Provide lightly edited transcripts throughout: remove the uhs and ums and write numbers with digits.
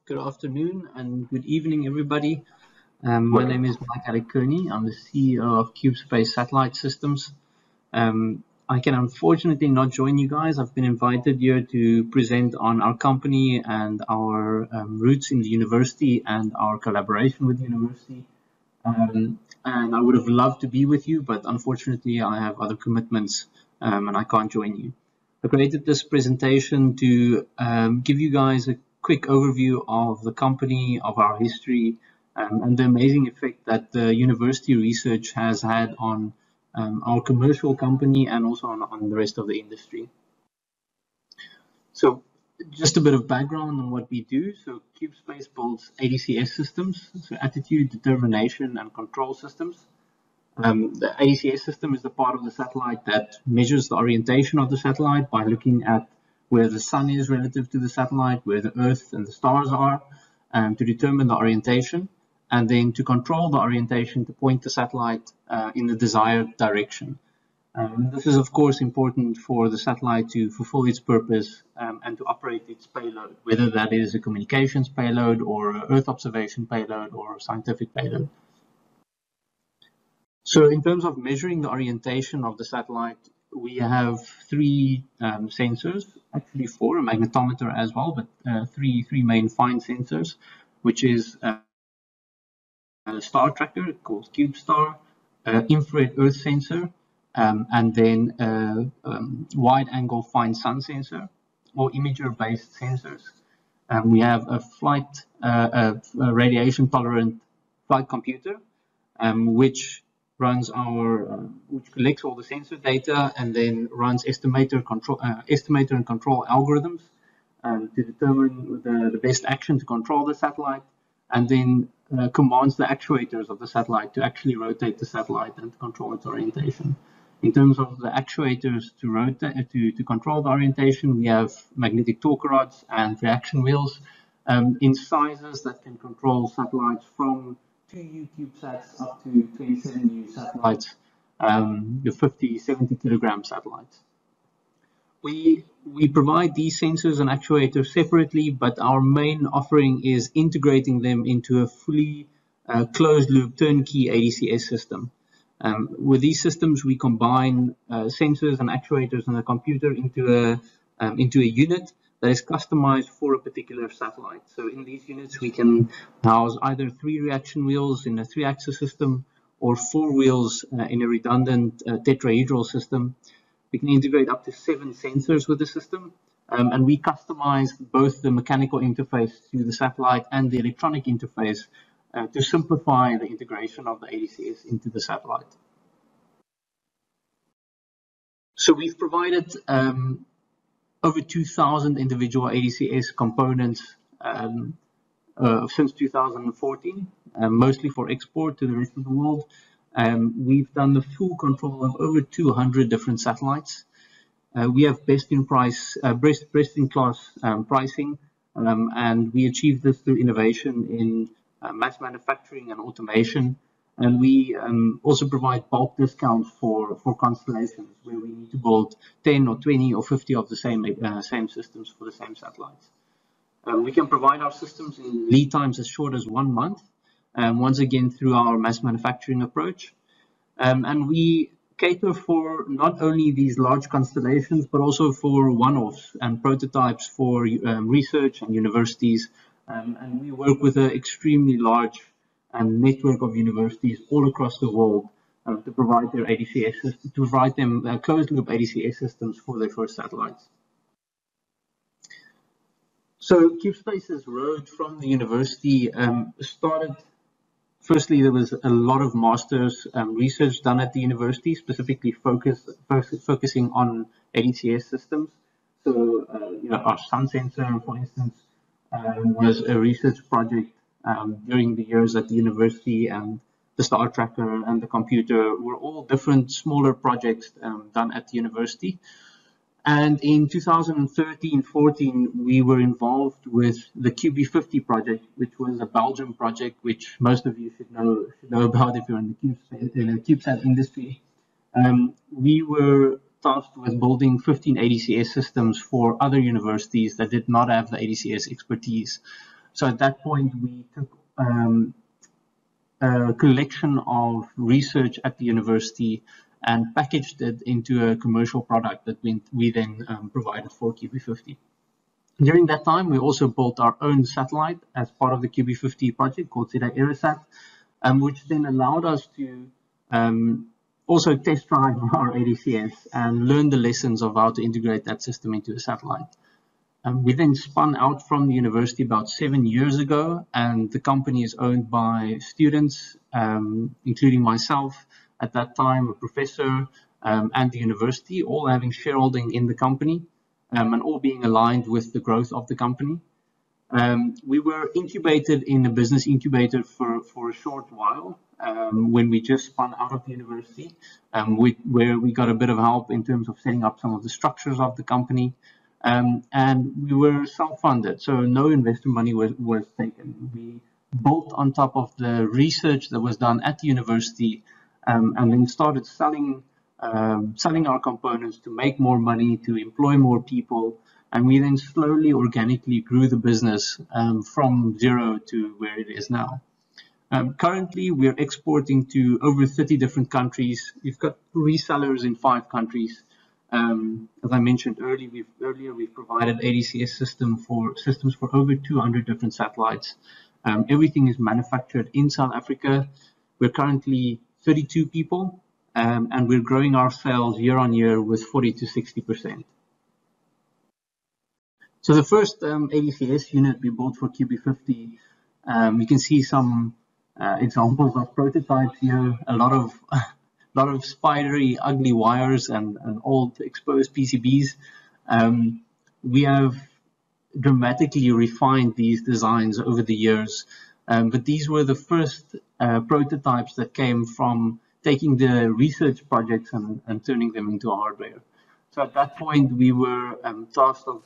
good afternoon, and good evening, everybody. My name is Mike-Alec Kearney. I'm the CEO of CubeSpace Satellite Systems. I can unfortunately not join you guys. I've been invited here to present on our company and our roots in the university and our collaboration with the university. And I would have loved to be with you, but unfortunately I have other commitments and I can't join you. I created this presentation to give you guys a quick overview of the company, of our history, and the amazing effect that the university research has had on our commercial company and also on the rest of the industry. So just a bit of background on what we do. So CubeSpace builds ADCS systems, so attitude, determination, and control systems. The ADCS system is the part of the satellite that measures the orientation of the satellite by looking at where the sun is relative to the satellite, where the earth and the stars are, to determine the orientation, and then to control the orientation to point the satellite in the desired direction. This is of course important for the satellite to fulfill its purpose and to operate its payload, whether that is a communications payload or an Earth observation payload or a scientific payload. So in terms of measuring the orientation of the satellite, we have three sensors, actually four, a magnetometer as well, but three main fine sensors, which is a star tracker called CubeStar, infrared Earth sensor, and then a wide-angle fine sun sensor, or imager-based sensors. We have a radiation-tolerant flight computer, which runs which collects all the sensor data and then runs estimator and control algorithms to determine the best action to control the satellite, and then commands the actuators of the satellite to actually rotate the satellite and to control its orientation. In terms of the actuators to control the orientation, we have magnetic torque rods and reaction wheels in sizes that can control satellites from 2U CubeSats up to 27U satellites, the 50-70 kilogram satellites. We provide these sensors and actuators separately, but our main offering is integrating them into a fully closed-loop turnkey ADCS system. With these systems, we combine sensors and actuators and a computer into a unit that is customized for a particular satellite. So in these units, we can house either 3 reaction wheels in a 3-axis system or 4 wheels in a redundant tetrahedral system. We can integrate up to 7 sensors with the system, and we customize both the mechanical interface to the satellite and the electronic interface to simplify the integration of the ADCS into the satellite. So we've provided over 2,000 individual ADCS components since 2014, mostly for export to the rest of the world. We've done the full control of over 200 different satellites. We have best-in-class pricing, and we achieve this through innovation in mass manufacturing and automation. And we also provide bulk discounts for constellations where we need to build 10 or 20 or 50 of the same systems for the same satellites. We can provide our systems in lead times as short as 1 month, once again through our mass manufacturing approach. And we cater for not only these large constellations, but also for one-offs and prototypes for research and universities. And we work with an extremely large network of universities all across the world to provide their ADCS systems, to provide them closed-loop ADCS systems for their first satellites. So CubeSpace's road from the university started. Firstly, there was a lot of master's research done at the university, specifically focusing on ADCS systems. So, our sun sensor, for instance, was a research project during the years at the university, and the star tracker and the computer were all different smaller projects done at the university. And in 2013-14, we were involved with the QB50 project, which was a Belgian project, which most of you should know about if you're in the CubeSat industry. We were tasked with building 15 ADCS systems for other universities that did not have the ADCS expertise. So at that point, we took a collection of research at the university and packaged it into a commercial product that we then provided for QB50. During that time, we also built our own satellite as part of the QB50 project called ZA Aerosat, which then allowed us to also test drive our ADCS and learn the lessons of how to integrate that system into a satellite. We then spun out from the university about 7 years ago, and the company is owned by students, including myself at that time, a professor, and the university, all having shareholding in the company, and all being aligned with the growth of the company. We were incubated in a business incubator for a short while when we just spun out of the university, where we got a bit of help in terms of setting up some of the structures of the company. And we were self-funded, so no investor money was taken. We built on top of the research that was done at the university, and then started selling our components to make more money, to employ more people, and we then slowly, organically grew the business from zero to where it is now. Currently, we're exporting to over 30 different countries. We've got resellers in 5 countries. As I mentioned earlier, we've provided ADCS systems for over 200 different satellites. Everything is manufactured in South Africa. We're currently 32 people, and we're growing our sales year on year with 40 to 60%. So the first ADCS unit we built for QB50, you can see some examples of prototypes here. A lot of spidery, ugly wires and old exposed PCBs. We have dramatically refined these designs over the years, but these were the first prototypes that came from taking the research projects and turning them into hardware. So at that point, we were tasked of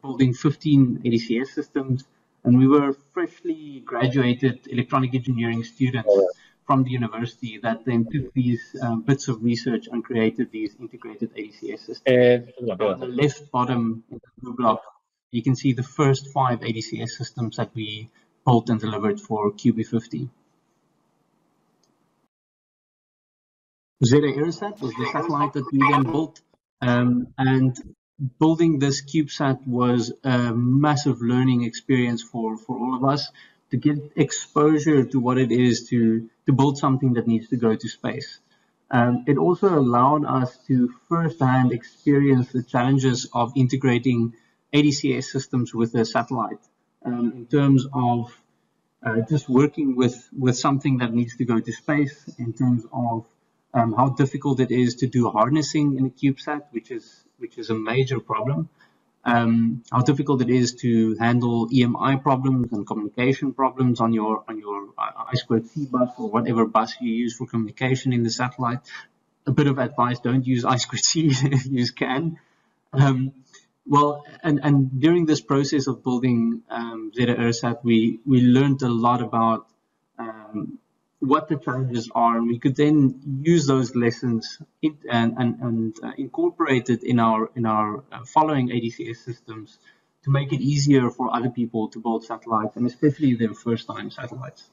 building 15 ADCS systems, and we were freshly graduated electronic engineering students from the university that then took these bits of research and created these integrated ADCS systems. On the left bottom in the blue block, you can see the first 5 ADCS systems that we built and delivered for QB50. ZA Aerosat was the satellite that we then built, and building this CubeSat was a massive learning experience for all of us to get exposure to what it is to build something that needs to go to space. It also allowed us to firsthand experience the challenges of integrating ADCS systems with a satellite in terms of just working with something that needs to go to space, in terms of how difficult it is to do harnessing in a CubeSat, which is a major problem. How difficult it is to handle EMI problems and communication problems on your I2C bus or whatever bus you use for communication in the satellite. A bit of advice: don't use I2C, use CAN. Well, and during this process of building ZA Aerosat, we learned a lot about what the challenges are, and we could then use those lessons and incorporate it in our following ADCS systems to make it easier for other people to build satellites, and especially their first-time satellites.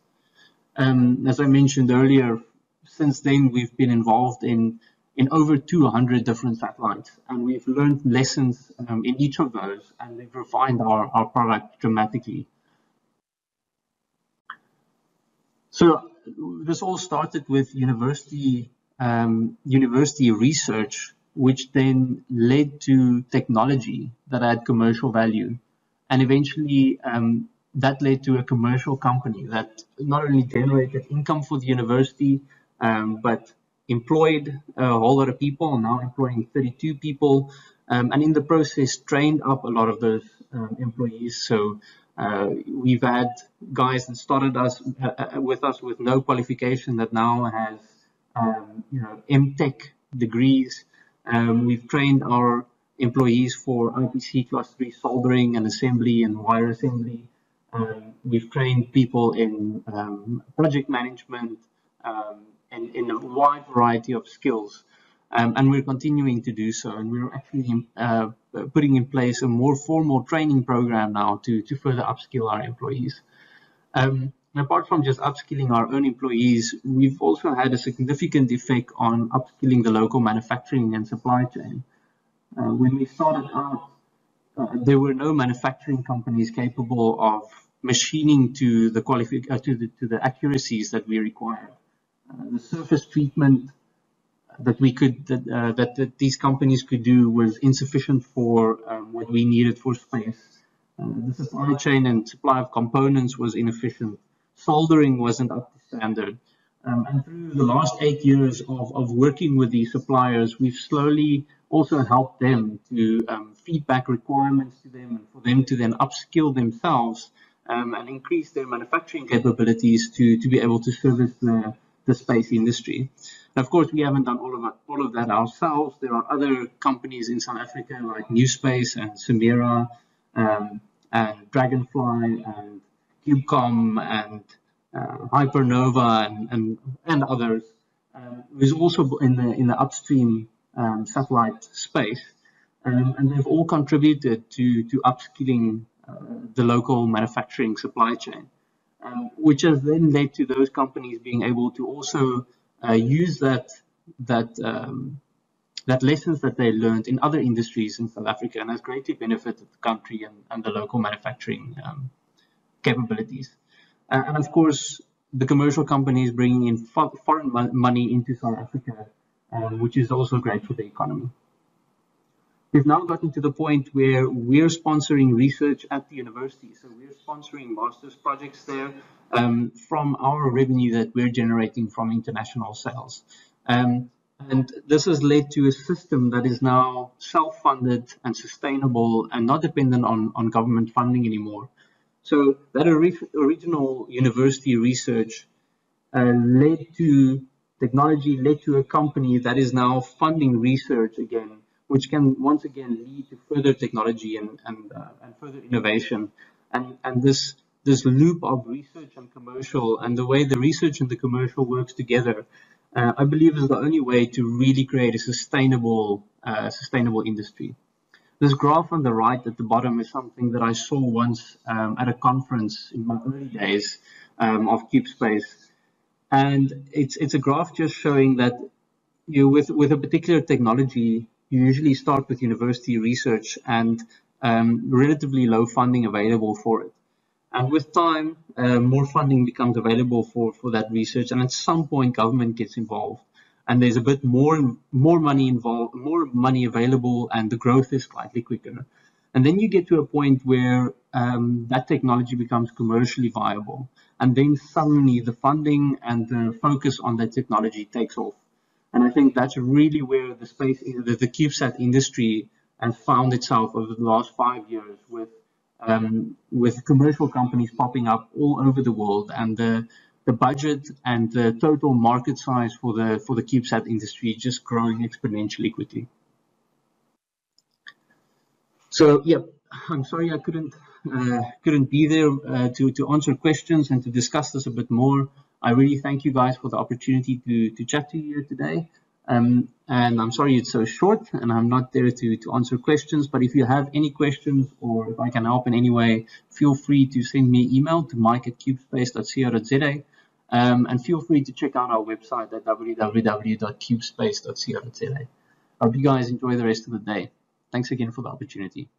As I mentioned earlier, since then we've been involved in over 200 different satellites, and we've learned lessons in each of those, and they've refined our product dramatically. So this all started with university research, which then led to technology that had commercial value, and eventually that led to a commercial company that not only generated income for the university, but employed a whole lot of people, now employing 32 people, and in the process trained up a lot of those employees. So we've had guys that started with us with no qualification that now has MTech degrees. We've trained our employees for IPC class 3 soldering and assembly and wire assembly. We've trained people in project management and in a wide variety of skills. And we're continuing to do so. And we're actually putting in place a more formal training program now to further upskill our employees. And apart from just upskilling our own employees, we've also had a significant effect on upskilling the local manufacturing and supply chain. When we started out, there were no manufacturing companies capable of machining to the to the accuracies that we required. The surface treatment that these companies could do was insufficient for what we needed for space. The supply chain and supply of components was inefficient. Soldering wasn't up to standard. And through the last 8 years of working with these suppliers, we've slowly also helped them to feedback requirements to them and for them to then upskill themselves and increase their manufacturing capabilities to be able to service the space industry. And of course, we haven't done all of that ourselves. There are other companies in South Africa like CubeSpace and Samira and Dragonfly and CubeCom and Hypernova and others, who's also in the upstream satellite space, and they've all contributed to upskilling the local manufacturing supply chain, which has then led to those companies being able to also use that lessons that they learned in other industries in South Africa, and has greatly benefited the country and the local manufacturing capabilities. And of course, the commercial companies bringing in foreign money into South Africa, which is also great for the economy. We've now gotten to the point where we're sponsoring research at the university. So we're sponsoring master's projects there from our revenue that we're generating from international sales. And this has led to a system that is now self-funded and sustainable and not dependent on government funding anymore. So that original university research led to technology, led to a company that is now funding research again, which can once again lead to further technology and further innovation. And this loop of research and commercial, and the way the research and the commercial works together, I believe is the only way to really create a sustainable industry. This graph on the right at the bottom is something that I saw once at a conference in my early days of CubeSpace. And it's a graph just showing that with a particular technology, you usually start with university research and relatively low funding available for it. And with time, more funding becomes available for that research. And at some point, government gets involved. And there's a bit more money involved, more money available, and the growth is slightly quicker. And then you get to a point where that technology becomes commercially viable. And then suddenly the funding and the focus on that technology takes off. And I think that's really where the CubeSat industry has found itself over the last 5 years, with commercial companies popping up all over the world, and the budget and the total market size for the CubeSat industry just growing exponentially quickly. So yeah, I'm sorry I couldn't be there to answer questions and to discuss this a bit more. I really thank you guys for the opportunity to chat to you here today. And I'm sorry it's so short and I'm not there to answer questions, but if you have any questions or if I can help in any way, feel free to send me an email to mike@cubespace.co.za. And feel free to check out our website at www.cubespace.co.za. I hope you guys enjoy the rest of the day. Thanks again for the opportunity.